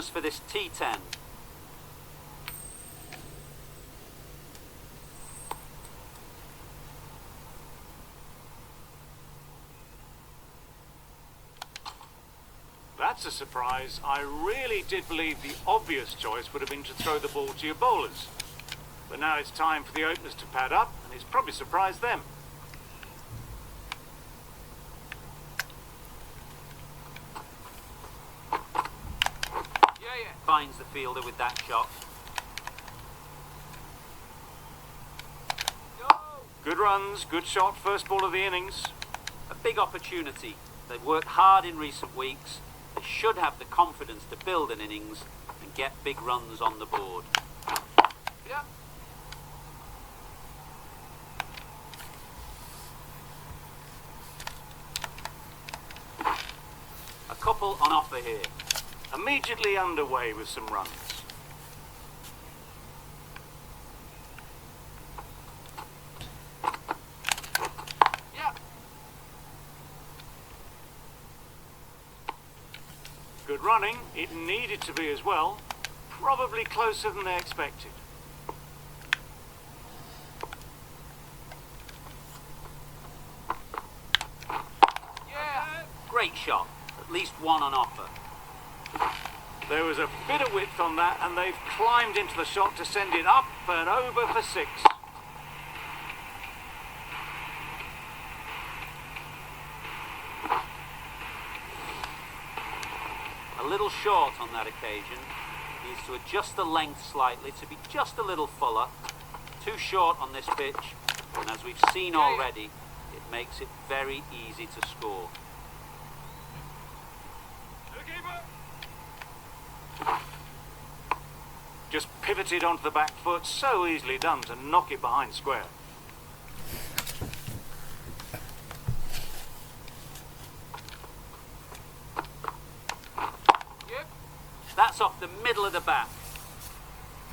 us for this T10. That's a surprise. I really did believe the obvious choice would have been to throw the ball to your bowlers. But now it's time for the openers to pad up, and it's probably surprised them. Finds the fielder with that shot. Good runs, good shot, first ball of the innings. A big opportunity. They've worked hard in recent weeks. They should have the confidence to build an innings and get big runs on the board. Yeah. A couple on offer here. Immediately underway with some runs. Yeah. Good running. It needed to be as well. Probably closer than they expected. Yeah. Great shot. At least one on offer. There was a bit of width on that, and they've climbed into the shot to send it up and over for 6. A little short on that occasion. Needs to adjust the length slightly to be just a little fuller. Too short on this pitch, and as we've seen already, it makes it very easy to score. Just pivoted onto the back foot, so easily done to knock it behind square. Yep. That's off the middle of the bat.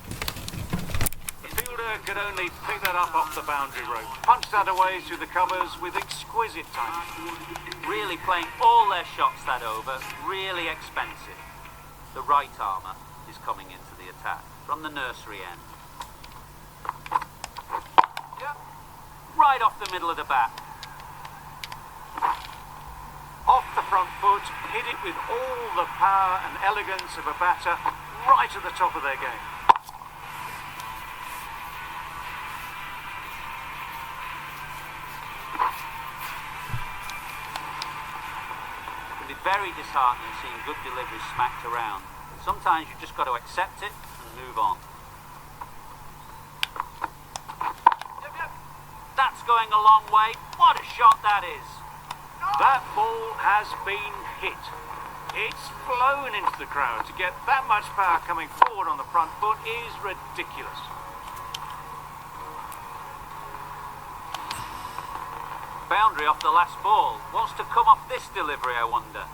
The fielder could only pick that up off the boundary rope. Punched that away through the covers with exquisite timing. Really playing all their shots that over, really expensive. The right armour is coming into the attack from the nursery end. Yep. Right off the middle of the bat. Off the front foot, hit it with all the power and elegance of a batter, right at the top of their game. It can be very disheartening seeing good deliveries smacked around. Sometimes you've just got to accept it and move on. Yep. That's going a long way. What a shot that is. That ball has been hit. It's flown into the crowd. To get that much power coming forward on the front foot is ridiculous. Boundary off the last ball. Wants to come off this delivery, I wonder.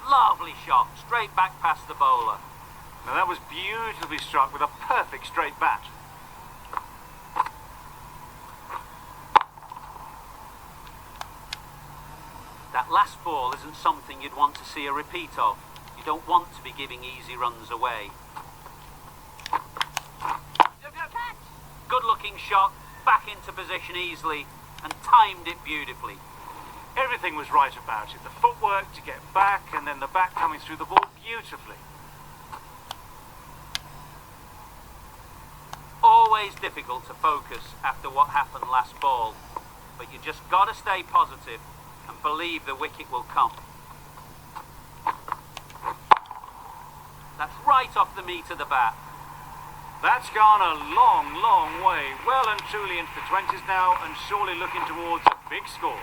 Lovely shot, straight back past the bowler. Now that was beautifully struck with a perfect straight bat. That last ball isn't something you'd want to see a repeat of. You don't want to be giving easy runs away. Good looking shot, back into position easily, and timed it beautifully. Everything was right about it. The footwork to get back, and then the bat coming through the ball beautifully. Always difficult to focus after what happened last ball, but you just got to stay positive and believe the wicket will come. That's right off the meat of the bat. That's gone a long, long way. Well and truly into the 20s now, and surely looking towards a big score.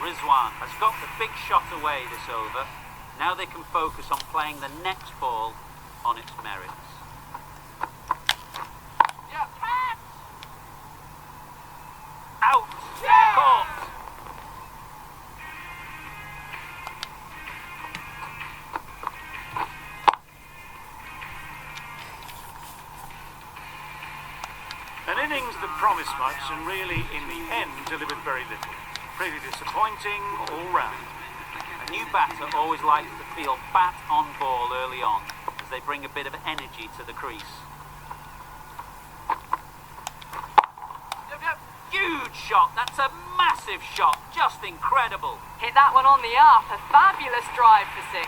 Rizwan has got the big shot away this over. Now they can focus on playing the next ball on its merits. Out! Caught! innings that promised much and really, in the end, delivered very little. Pretty disappointing all round. A new batter always likes to feel bat on ball early on, as they bring a bit of energy to the crease. Huge shot, that's a massive shot, just incredible. Hit that one on the up, a fabulous drive for 6.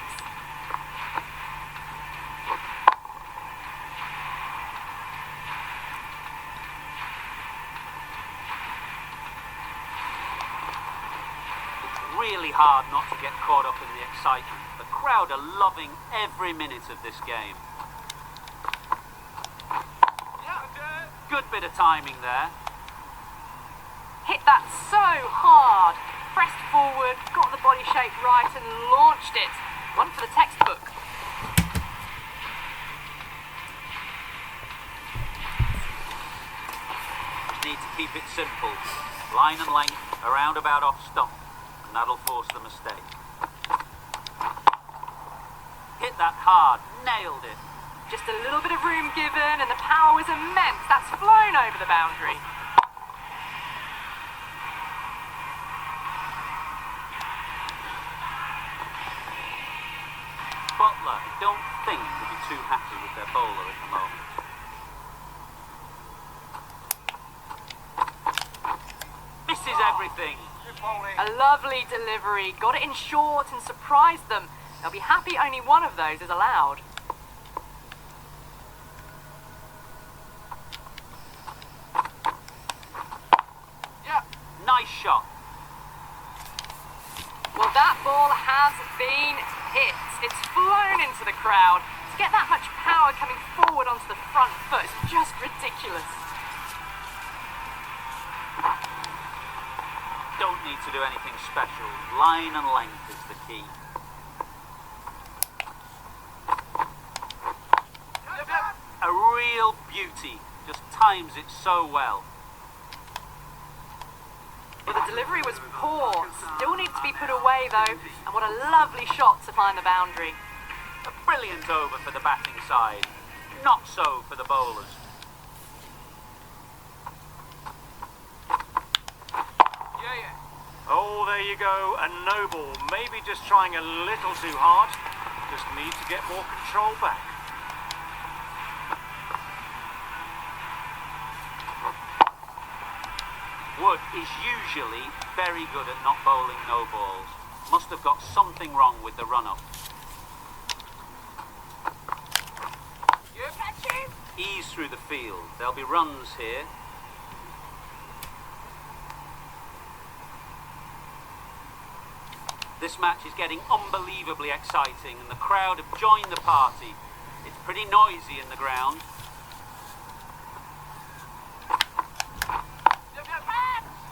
Really hard not to get caught up in the excitement. The crowd are loving every minute of this game. Good bit of timing there. Hit that so hard. Pressed forward, got the body shape right and launched it. One for the textbook. Just need to keep it simple. Line and length, a roundabout off stump, and that'll force the mistake. Hit that hard, nailed it. Just a little bit of room given and the power was immense. That's flown over the boundary. Butler, I don't think will be too happy with their bowler at the moment. Misses everything. A lovely delivery. Got it in short and surprised them. They'll be happy only one of those is allowed. Nice shot. Well, that ball has been hit. It's flown into the crowd. To get that much power coming forward onto the front foot is just ridiculous. Don't need to do anything special. Line and length is the key. A real beauty. Just times it so well. Well, the delivery was poor. Still needs to be put away, though. And what a lovely shot to find the boundary. A brilliant over for the batting side. Not so for the bowlers. Oh, there you go, a no ball. Maybe just trying a little too hard. Just need to get more control back. Wood is usually very good at not bowling no balls. Must have got something wrong with the run-up. Ease through the field. There'll be runs here. This match is getting unbelievably exciting and the crowd have joined the party. It's pretty noisy in the ground.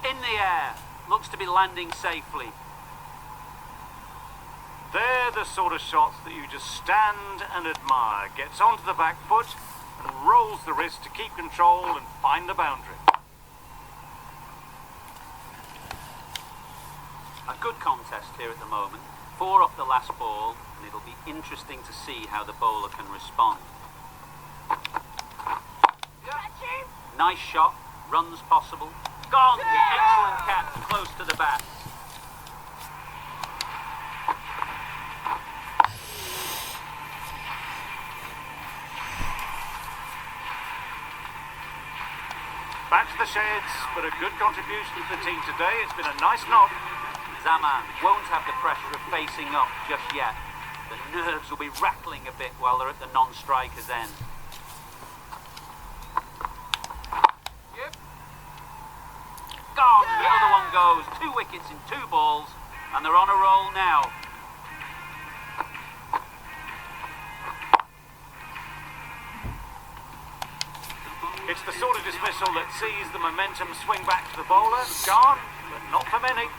In the air. Looks to be landing safely. They're the sort of shots that you just stand and admire. Gets onto the back foot and rolls the wrist to keep control and find the boundary. A good contest here at the moment. 4 off the last ball, and it'll be interesting to see how the bowler can respond. Nice shot, runs possible. Gone! Excellent catch, close to the bat. Back to the sheds, but a good contribution to the team today. It's been a nice knock. Zaman won't have the pressure of facing up just yet. The nerves will be rattling a bit while they're at the non-striker's end. Gone! The other one goes. 2 wickets in 2 balls, and they're on a roll now. It's the sort of dismissal that sees the momentum swing back to the bowler. Gone, but not for many.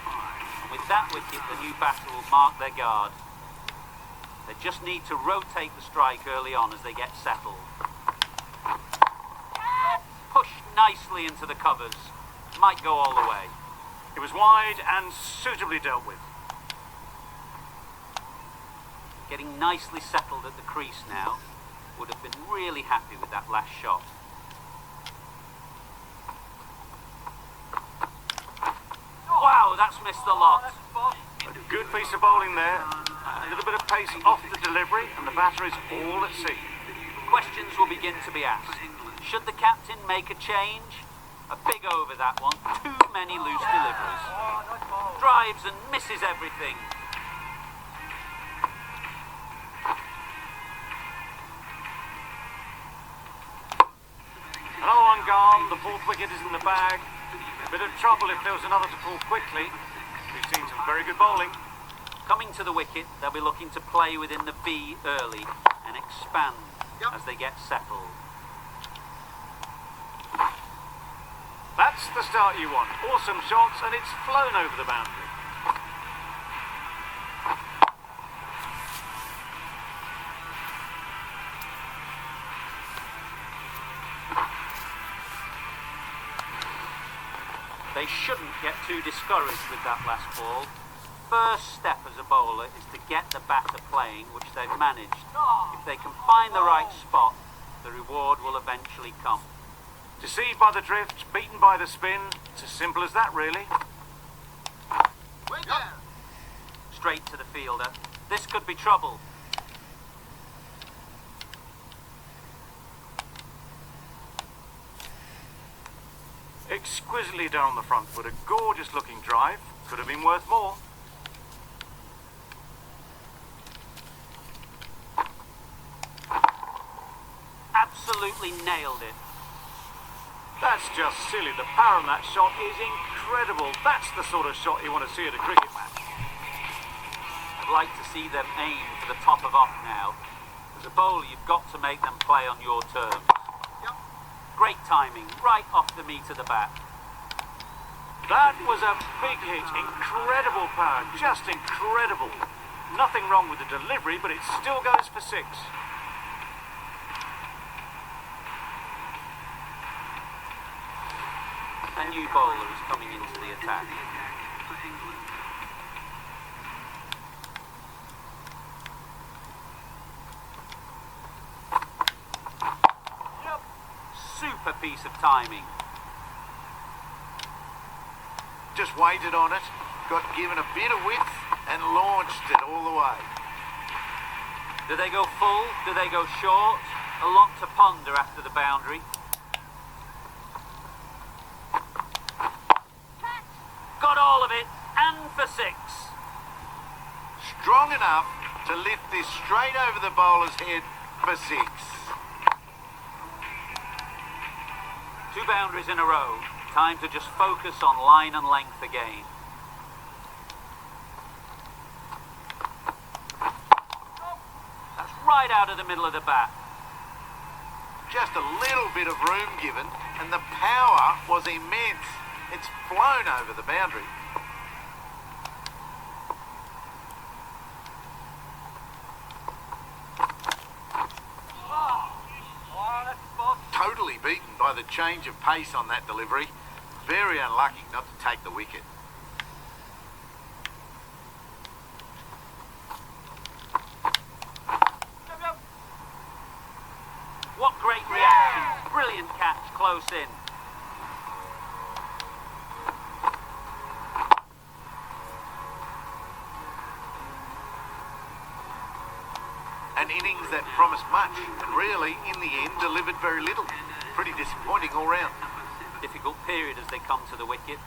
With that wicket, the new batter will mark their guard. They just need to rotate the strike early on as they get settled. Pushed nicely into the covers. Might go all the way. It was wide and suitably dealt with. Getting nicely settled at the crease now. Would have been really happy with that last shot. missed the lot. A good piece of bowling there. A little bit of pace off the delivery, and the batter is all at sea. Questions will begin to be asked. Should the captain make a change? A big over that one. Too many loose deliveries. Drives and misses everything. Another one gone. The fourth wicket is in the bag. A bit of trouble if there was another to pull quickly. We've seen some very good bowling. Coming to the wicket, they'll be looking to play within the V early and expand as they get settled. That's the start you want. Awesome shots, and it's flown over the boundary. They shouldn't get too discouraged with that last ball. First step as a bowler is to get the batter playing, which they've managed. If they can find the right spot, the reward will eventually come. Deceived by the drift, beaten by the spin. It's as simple as that, really. Straight to the fielder. This could be trouble. Exquisitely down the front foot. A gorgeous looking drive. Could have been worth more. Absolutely nailed it. That's just silly. The power on that shot is incredible. That's the sort of shot you want to see at a cricket match. I'd like to see them aim for the top of off now. As a bowler, you've got to make them play on your terms. Great timing, right off the meat of the bat. That was a big hit. Incredible power. Just incredible. Nothing wrong with the delivery, but it still goes for 6. A new bowler is coming into the attack. Super piece of timing. Just waited on it, got given a bit of width and launched it all the way. Do they go full? Do they go short? A lot to ponder after the boundary. Got all of it, and for 6. Strong enough to lift this straight over the bowler's head for 6. 2 boundaries in a row. Time to just focus on line and length again. That's right out of the middle of the bat. Just a little bit of room given and the power was immense. It's flown over the boundary. Totally beaten by the change of pace on that delivery. Very unlucky not to take the wicket. What great reaction. Brilliant catch close in. An innings that promised much and really, in the end, delivered very little. Pretty disappointing all round. Difficult period as they come to the wicket.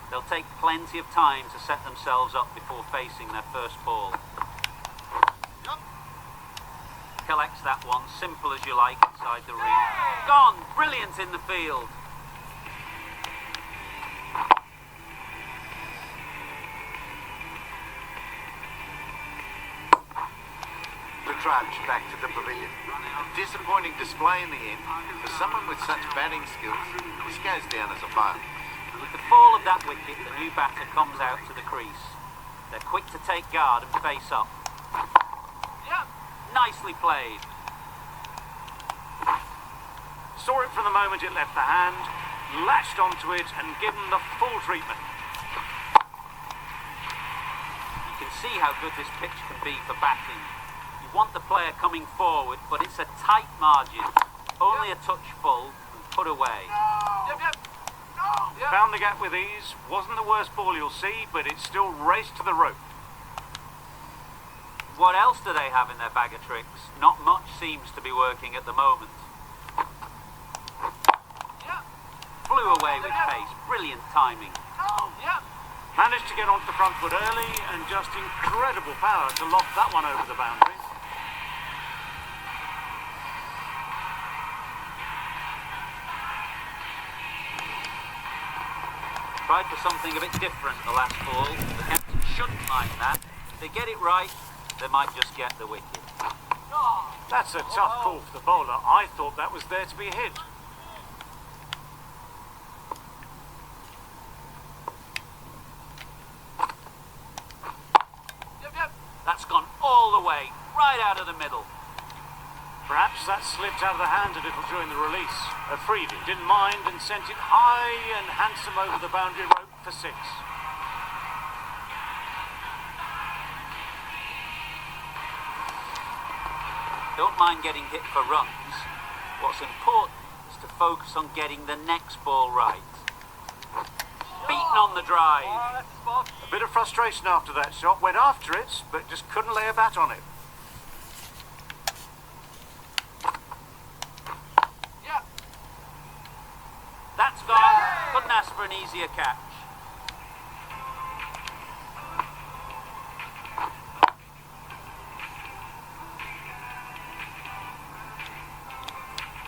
They'll take plenty of time to set themselves up before facing their first ball. Collects that one, simple as you like, inside the ring. Gone! Brilliant in the field. The trudge back to the pavilion. A disappointing display in the end. For someone with such batting skills, this goes down as a fail. With the fall of that wicket, the new batter comes out to the crease. They're quick to take guard and face up. Nicely played. Saw it from the moment it left the hand, latched onto it and given the full treatment. You can see how good this pitch can be for batting. You want the player coming forward, but it's a tight margin. Only a touch full and put away. Found found the gap with ease. Wasn't the worst ball you'll see, but it still raced to the rope. What else do they have in their bag of tricks? Not much seems to be working at the moment. Flew away with pace. Brilliant timing. Managed to get onto the front foot early and just incredible power to loft that one over the boundary. Tried for something a bit different the last ball. The captain shouldn't mind that. If they get it right, they might just get the wicket. That's a tough call for the bowler. I thought that was there to be hit. That's gone all the way, right out of the middle. Perhaps that slipped out of the hand a little during the release. A freebie, didn't mind and sent it high and handsome over the boundary rope for 6. Don't mind getting hit for runs. What's important is to focus on getting the next ball right. Beaten on the drive. A bit of frustration after that shot. Went after it, but just couldn't lay a bat on it. That's gone. Couldn't ask for an easier catch.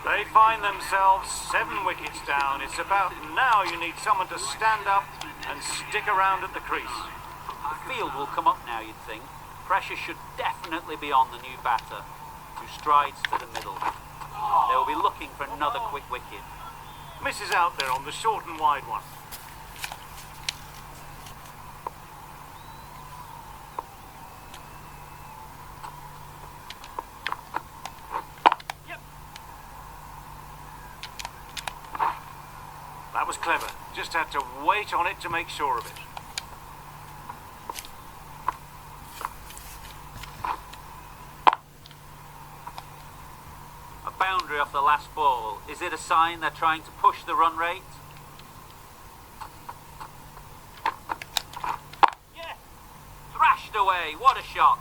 They find themselves 7 wickets down. It's about now you need someone to stand up and stick around at the crease. The field will come up now, you'd think. Pressure should definitely be on the new batter, who strides to the middle. They will be looking for another quick wicket. Misses out there on the short and wide one. That was clever. Just had to wait on it to make sure of it. A boundary off the last ball. Is it a sign they're trying to push the run rate? Thrashed away. What a shot.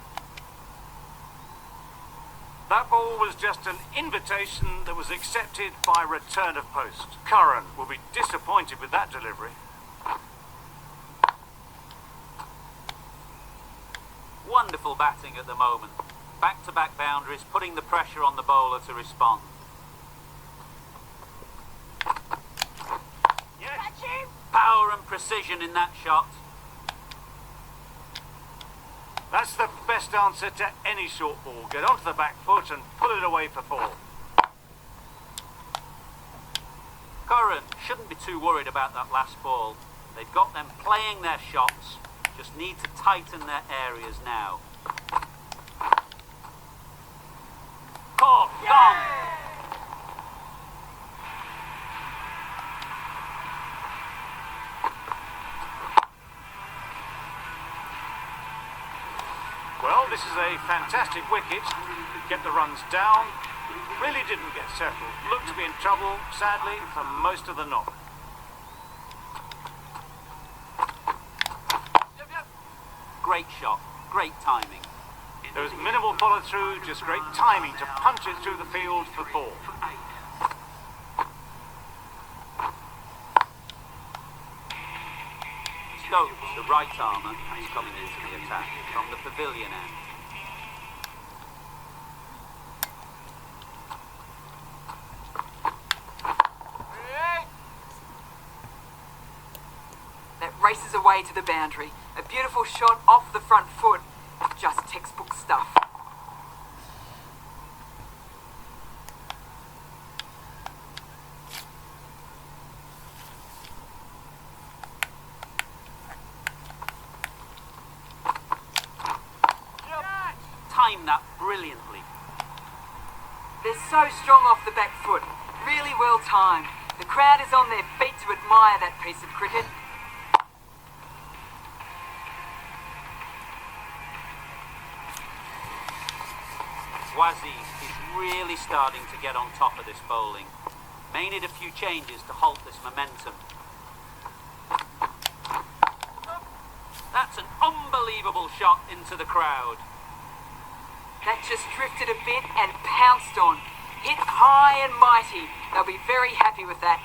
That ball was just an invitation that was accepted by return of post. Curran will be disappointed with that delivery. Wonderful batting at the moment. Back-to-back boundaries, putting the pressure on the bowler to respond. Power and precision in that shot. That's the best answer to any short ball. Get onto the back foot and pull it away for 4. Curran shouldn't be too worried about that last ball. They've got them playing their shots. Just need to tighten their areas now. Caught, gone. Well, this is a fantastic wicket. Get the runs down. Really didn't get settled. Looked to be in trouble, sadly, for most of the knock. Great shot, great timing. There was minimal follow-through, just great timing to punch it through the field for 4. Stokes, the right armour, is coming into the attack from the pavilion end. That races away to the boundary. A beautiful shot off the front foot. Just textbook stuff. Timed that brilliantly. They're so strong off the back foot. Really well timed. The crowd is on their feet to admire that piece of cricket. Wazzy is really starting to get on top of this bowling. May need a few changes to halt this momentum. shot into the crowd. That just drifted a bit and pounced on. Hit high and mighty. They'll be very happy with that.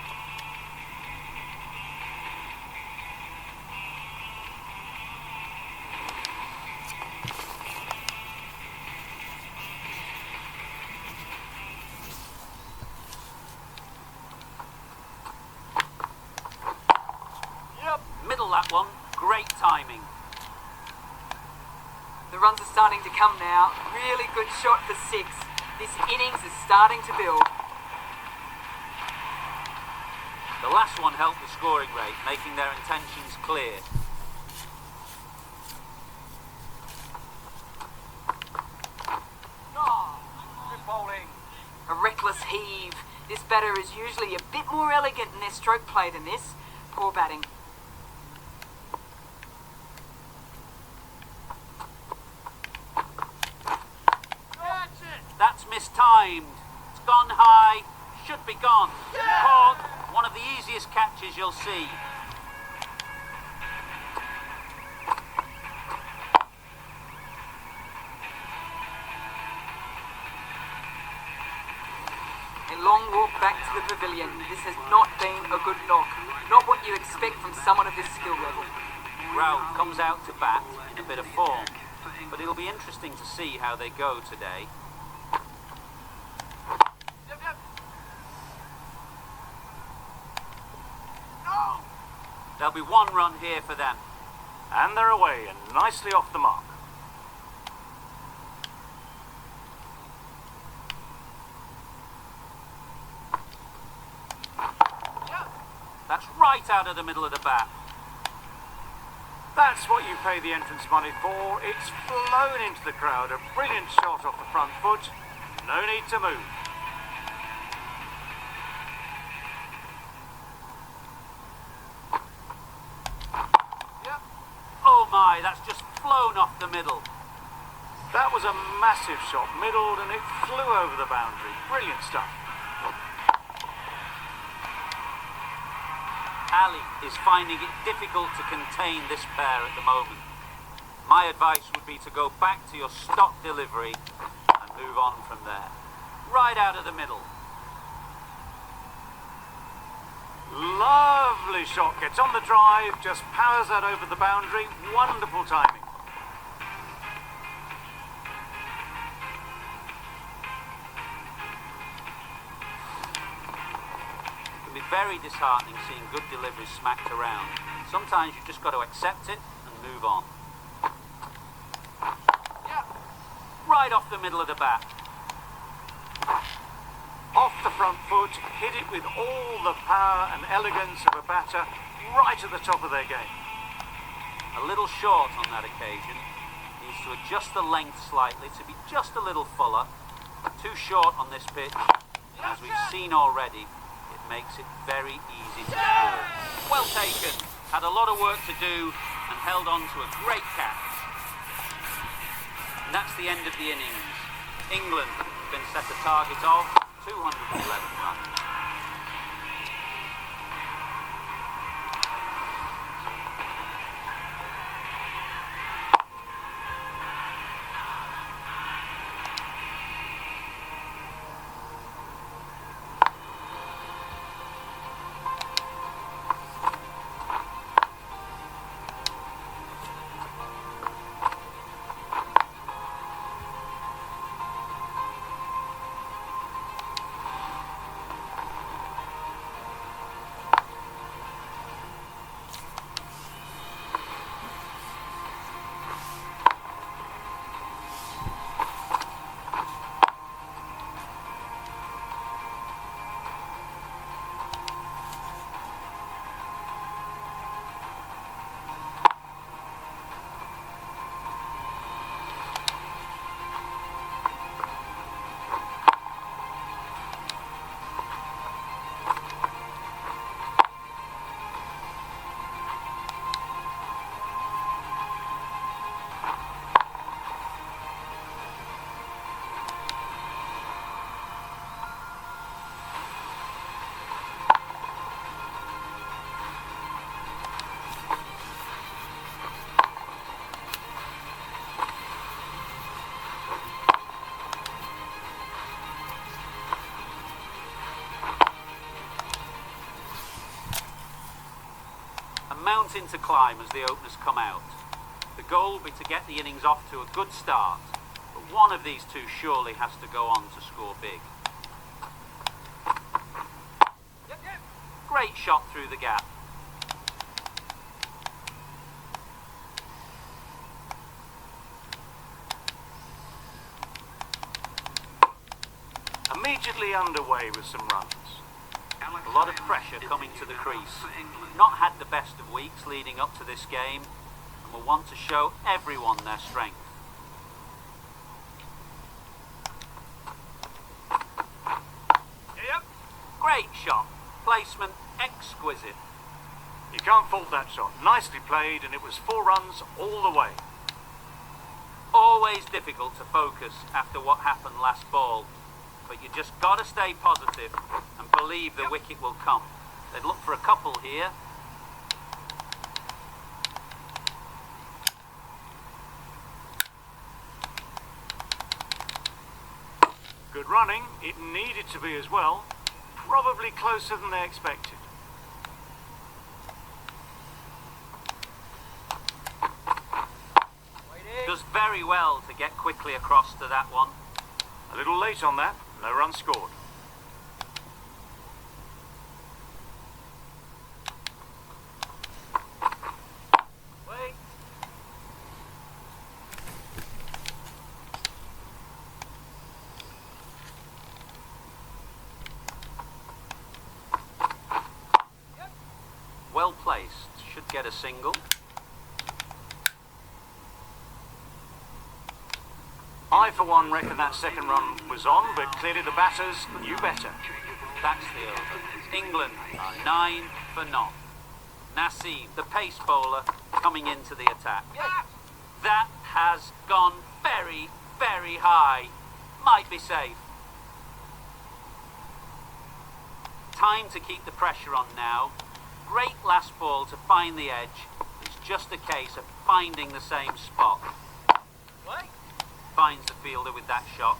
Middle that one. Great timing. The runs are starting to come now. Really good shot for 6. This innings is starting to build. The last one helped the scoring rate, making their intentions clear. Good bowling. A reckless heave. This batter is usually a bit more elegant in their stroke play than this. Poor batting. That's mistimed. It's gone high. Should be gone. Caught. One of the easiest catches you'll see. A long walk back to the pavilion. This has not been a good knock. Not what you expect from someone of this skill level. Ralph comes out to bat in a bit of form, but it'll be interesting to see how they go today. There'll be 1 run here for them. And they're away and nicely off the mark. That's right out of the middle of the bat. That's what you pay the entrance money for. It's flown into the crowd. A brilliant shot off the front foot. No need to move. Oh my, that's just flown off the middle. That was a massive shot, middled, and it flew over the boundary. Brilliant stuff. Ali is finding it difficult to contain this pair at the moment. My advice would be to go back to your stock delivery and move on from there. Right out of the middle. Lovely shot. Gets on the drive, just powers that over the boundary. Wonderful timing. It can be very disheartening seeing good deliveries smacked around. Sometimes you've just got to accept it and move on. Right off the middle of the bat. Off the front foot, hit it with all the power and elegance of a batter, right at the top of their game. A little short on that occasion. Needs to adjust the length slightly to be just a little fuller. Too short on this pitch. As we've seen already, it makes it very easy to score. Well taken. Had a lot of work to do and held on to a great catch. And that's the end of the innings. England have been set a target of 211 runs. mountain to climb as the openers come out. The goal will be to get the innings off to a good start, but one of these two surely has to go on to score big. Great shot through the gap. Immediately underway with some runs. A lot of pressure coming to the crease. Not had the best of weeks leading up to this game, and will want to show everyone their strength. Yep. Great shot. Placement exquisite. You can't fault that shot. Nicely played, and it was 4 runs all the way. Always difficult to focus after what happened last ball, but you just got to stay positive and believe the wicket will come. They'd look for a couple here. Good running. It needed to be as well. Probably closer than they expected. Does very well to get quickly across to that one. A little late on that. No run scored. Wait. Well placed. Should get a single. I, for one, reckon that second run was on, but clearly the batters knew better. That's the over. England are 9 for none. Nassim, the pace bowler, coming into the attack. That has gone very, very high. Might be safe. Time to keep the pressure on now. Great last ball to find the edge. It's just a case of finding the same spot. Finds the fielder with that shot.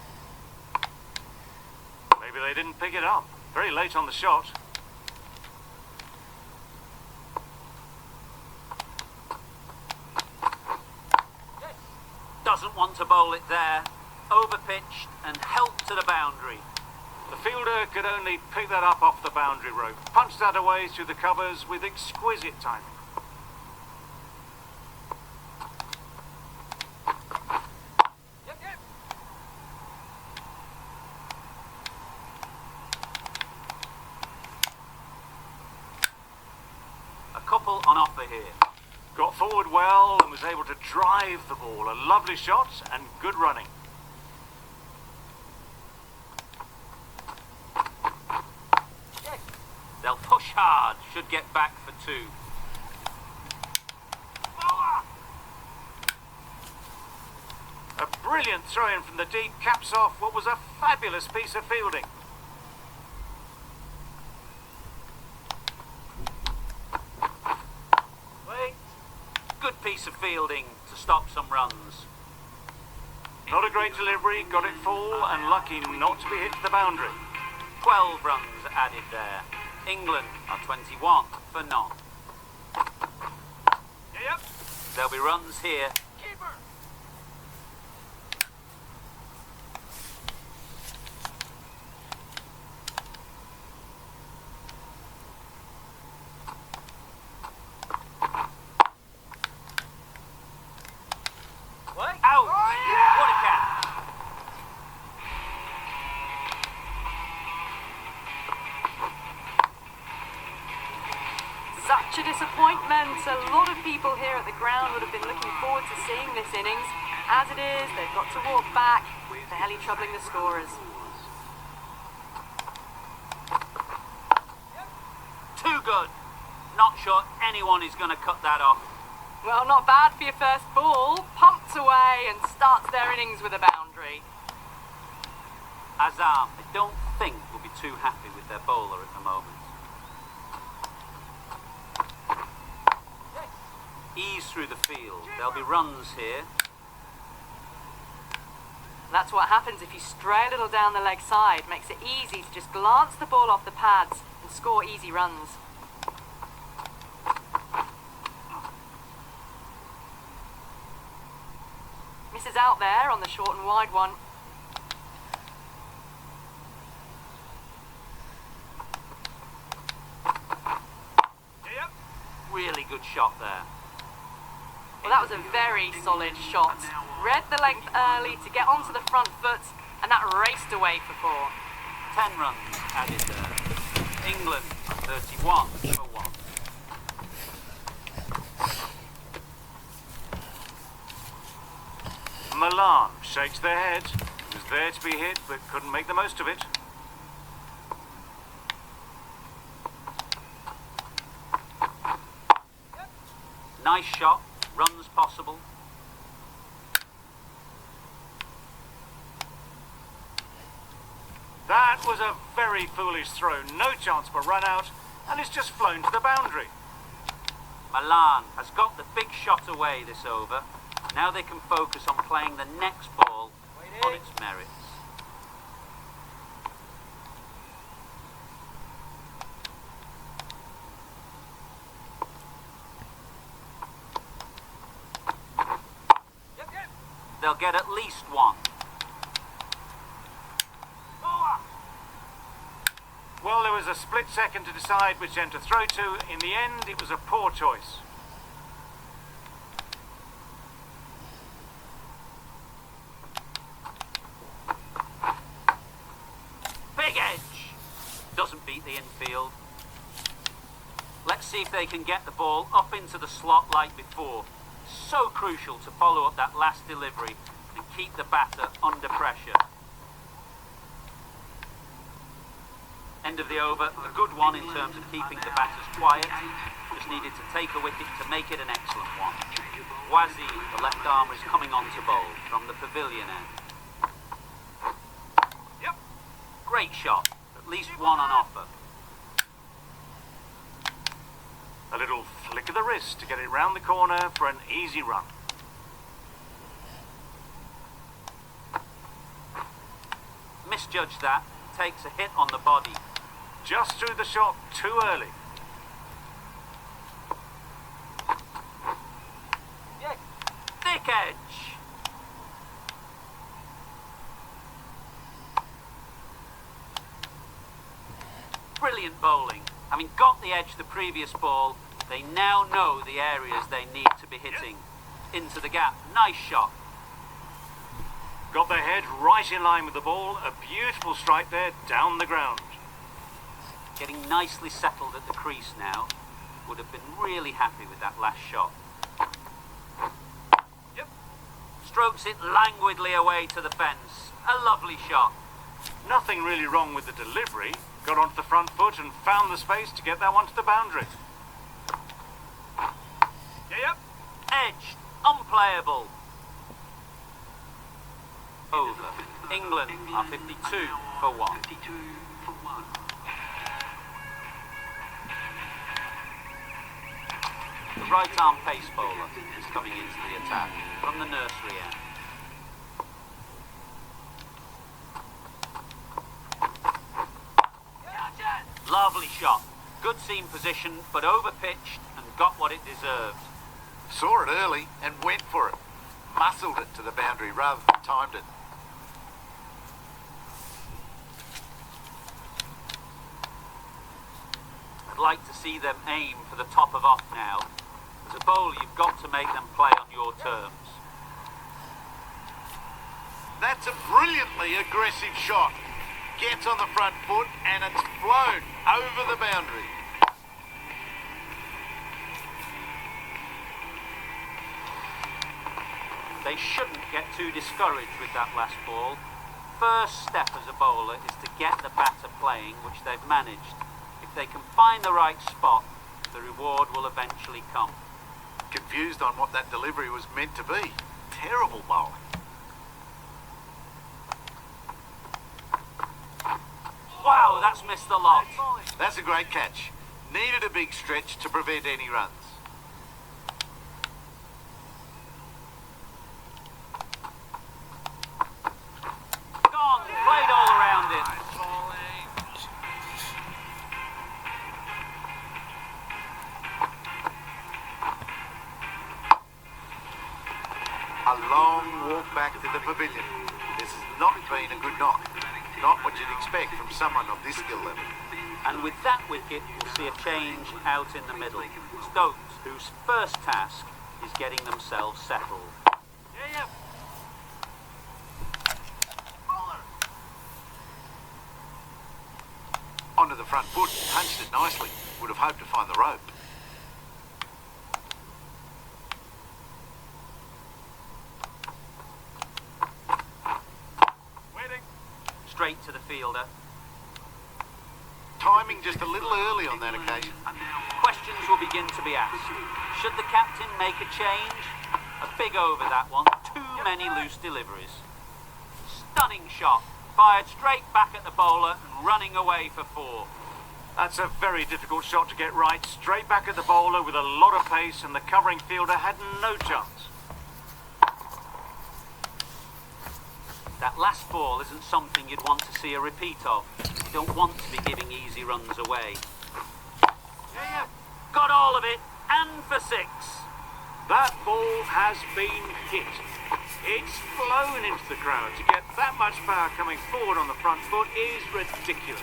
Maybe they didn't pick it up. Very late on the shot. Doesn't want to bowl it there. Overpitched and helped to the boundary. The fielder could only pick that up off the boundary rope. Punched that away through the covers with exquisite timing. Couple on offer here. Got forward well and was able to drive the ball. A lovely shot and good running. They'll push hard. Should get back for 2. A brilliant throw-in from the deep caps off what was a fabulous piece of fielding. Good piece of fielding to stop some runs. Not a great delivery, got it full and lucky not to be hit to the boundary. 12 runs added there. England are 21 for none. Yep. There'll be runs here. Keeper. Out! What a catch! Such a disappointment. A lot of people here at the ground would have been looking forward to seeing this innings. As it is, they've got to walk back, barely troubling the scorers. Too good. Not sure anyone is going to cut that off. Well, not bad for your first ball. Pumps away and starts their innings with a boundary. Azam, I don't think will be too happy with their bowler at the moment. Ease through the field. There'll be runs here. That's what happens if you stray a little down the leg side. Makes it easy to just glance the ball off the pads and score easy runs. out there on the short and wide one. Yep. Really good shot there. Well, that was a very solid shot. Read the length early to get onto the front foot, and that raced away for 4. 10 runs added there. England 31 for 1. Milan shakes their head. It was there to be hit, but couldn't make the most of it. Nice shot, runs possible. That was a very foolish throw. No chance for run out, and it's just flown to the boundary. Milan has got the big shot away this over. Now they can focus on playing the next ball on its merits. They'll get at least one. Well, there was a split second to decide which end to throw to. In the end, it was a poor choice. Big edge! Doesn't beat the infield. Let's see if they can get the ball up into the slot like before. So crucial to follow up that last delivery and keep the batter under pressure. End of the over, a good one in terms of keeping the batters quiet. Just needed to take a wicket to make it an excellent one. Wazi, the left armer, is coming on to bowl from the pavilion end. Yep. Great shot, at least one on offer. A little flick of the wrist to get it round the corner for an easy run. Misjudged that, takes a hit on the body. Just threw the shot too early. Thick edge! Brilliant bowling. Having got the edge the previous ball, they now know the areas they need to be hitting. Into the gap. Nice shot. Got their head right in line with the ball. A beautiful strike there down the ground. Getting nicely settled at the crease now. Would have been really happy with that last shot. Yep. Strokes it languidly away to the fence. A lovely shot. Nothing really wrong with the delivery. Got onto the front foot and found the space to get that one to the boundary. Yep. Edged. Unplayable. Over. England are 52 for 1. The right arm pace bowler is coming into the attack from the nursery end. Lovely shot. Good seam position, but over-pitched and got what it deserved. Saw it early and went for it. Muscled it to the boundary rather than timed it. I'd like to see them aim for the top of off now. As a bowler, you've got to make them play on your terms. That's a brilliantly aggressive shot. Gets on the front foot and it's flown over the boundary. They shouldn't get too discouraged with that last ball. First step as a bowler is to get the batter playing, which they've managed. If they can find the right spot, the reward will eventually come. Confused on what that delivery was meant to be. Terrible bowling. Wow, that's missed a lot. That's a great catch. Needed a big stretch to prevent any runs. Gone, played all around it. A long walk back back to the pavilion. This has not been a good knock. Not what you'd expect from someone of this skill level. And with that wicket, we'll see a change out in the middle. Stokes, whose first task is getting themselves settled. Onto the front foot, punched it nicely. Would have hoped to find the rope. Waiting. Straight to the fielder. Timing just a little early on that occasion. Questions will begin to be asked. Should the captain make a change? A big over that one. Too many loose deliveries. Stunning shot. Fired straight back at the bowler and running away for 4. That's a very difficult shot to get right. Straight back at the bowler with a lot of pace, and the covering fielder had no chance. That last ball isn't something you'd want to see a repeat of. You don't want to be giving easy runs away. Got all of it, and for 6. That ball has been hit. It's flown into the crowd. To get that much power coming forward on the front foot is ridiculous.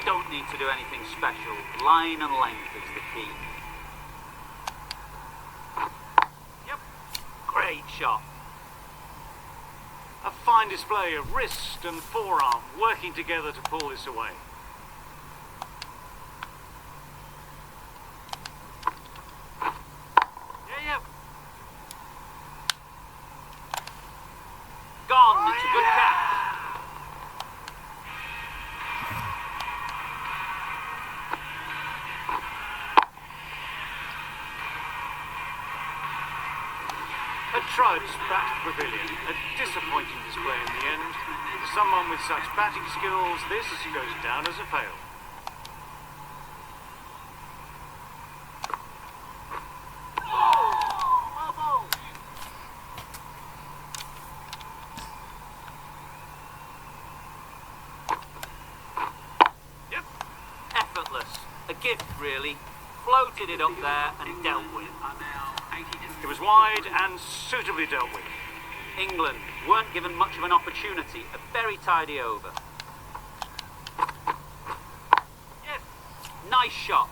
Don't need to do anything special. Line and length is the key. Great shot. A fine display of wrist and forearm working together to pull this away. Gone. It's a good catch. A trudge back to the pavilion. A disappointing display in the end. For someone with such batting skills, this goes down as a fail. Effortless. A gift, really. Floated it up there and dealt with. It was wide and suitably dealt with. England weren't given much of an opportunity. A very tidy over. Nice shot.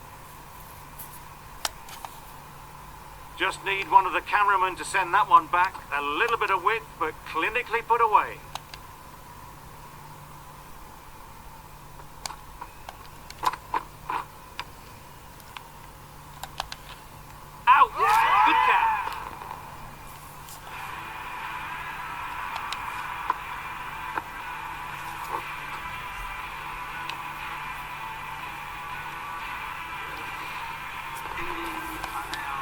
Just need one of the cameramen to send that one back. A little bit of width, but clinically put away. Out! Good catch.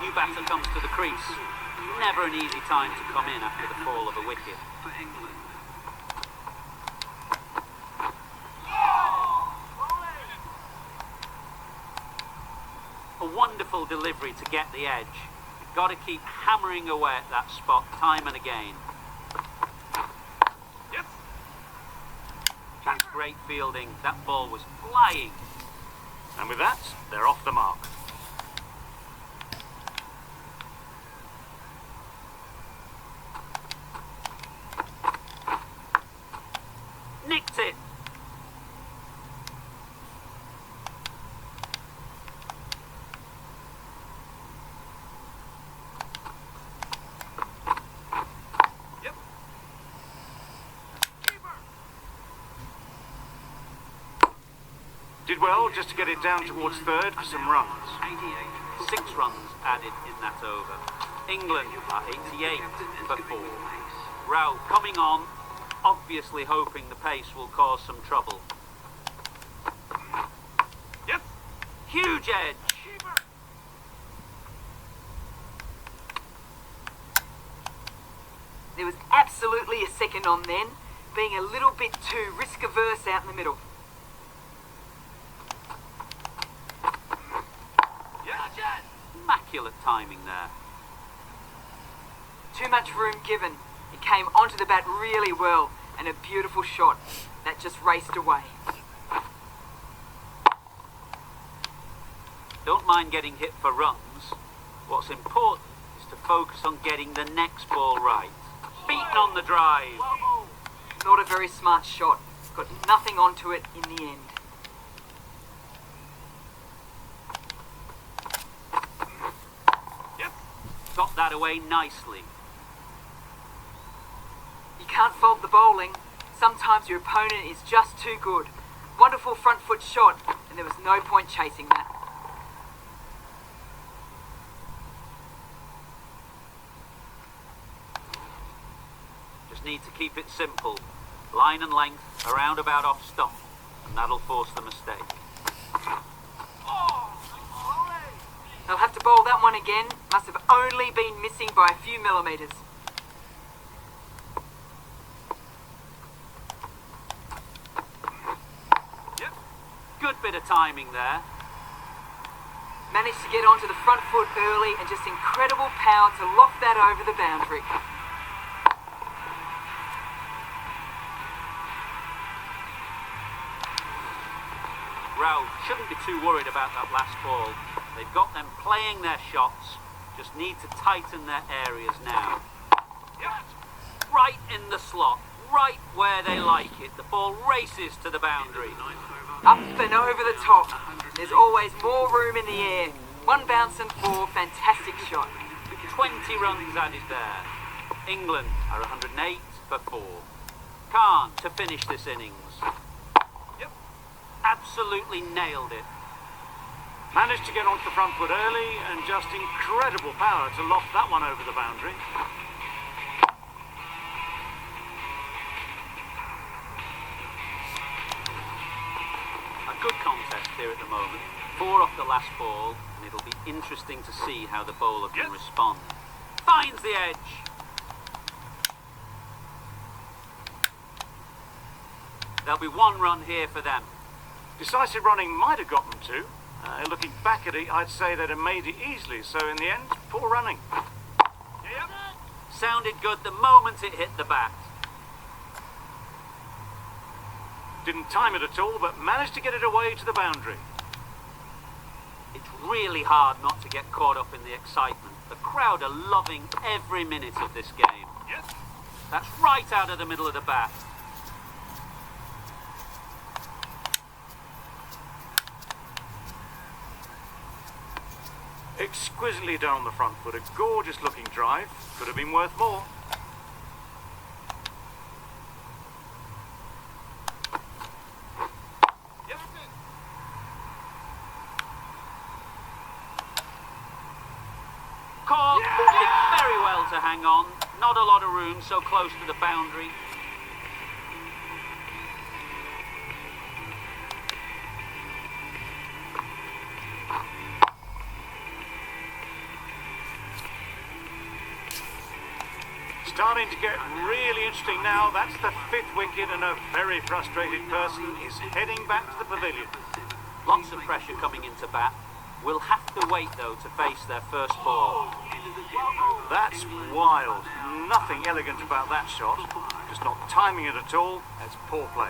New batter comes to the crease. Never an easy time to come in after the fall of a wicket. A wonderful delivery to get the edge. You've got to keep hammering away at that spot time and again. That's great fielding. That ball was flying. And with that, they're off the mark. Nicked it. Did well just to get it down towards third for some runs. 6 runs added in that over. England are 88 for 4. Rao coming on, obviously hoping the pace will cause some trouble. Huge edge. There was absolutely a second on then, being a little bit too risk-averse out in the middle. Immaculate timing there. Too much room given. It came onto the bat really well, and a beautiful shot. That just raced away. Don't mind getting hit for runs. What's important is to focus on getting the next ball right. Beaten on the drive. Not a very smart shot. Got nothing onto it in the end. Got that away nicely. You can't fault the bowling. Sometimes your opponent is just too good. Wonderful front foot shot, and there was no point chasing that. Just need to keep it simple. Line and length, around about off stump, and that'll force the mistake. They'll have to bowl that one again. Must have only been missing by a few millimetres. Good bit of timing there. Managed to get onto the front foot early and just incredible power to loft that over the boundary. Rao shouldn't be too worried about that last ball. They've got them playing their shots, just need to tighten their areas now. Right in the slot, right where they like it. The ball races to the boundary. Up and over the top. There's always more room in the air. One bounce and four, fantastic shot. 20 runs added there. England are 108 for 4. Khan to finish this innings. Absolutely nailed it. Managed to get onto the front foot early and just incredible power to loft that one over the boundary. A good contest here at the moment. 4 off the last ball, and it'll be interesting to see how the bowler can respond. Finds the edge. There'll be 1 run here for them. Decisive running might have got them 2. Looking back at it, I'd say they'd have made it easily, so in the end, poor running. Sounded good the moment it hit the bat. Didn't time it at all, but managed to get it away to the boundary. It's really hard not to get caught up in the excitement. The crowd are loving every minute of this game. That's right out of the middle of the bat. Exquisitely down the front foot, a gorgeous looking drive. Could have been worth more. Caught, did very well to hang on. Not a lot of room so close to the boundary. Starting to get really interesting now. That's the 5th wicket, and a very frustrated person is heading back to the pavilion. Lots of pressure coming into bat. We'll have to wait though to face their first ball. That's wild. Nothing elegant about that shot. Just not timing it at all. That's poor play.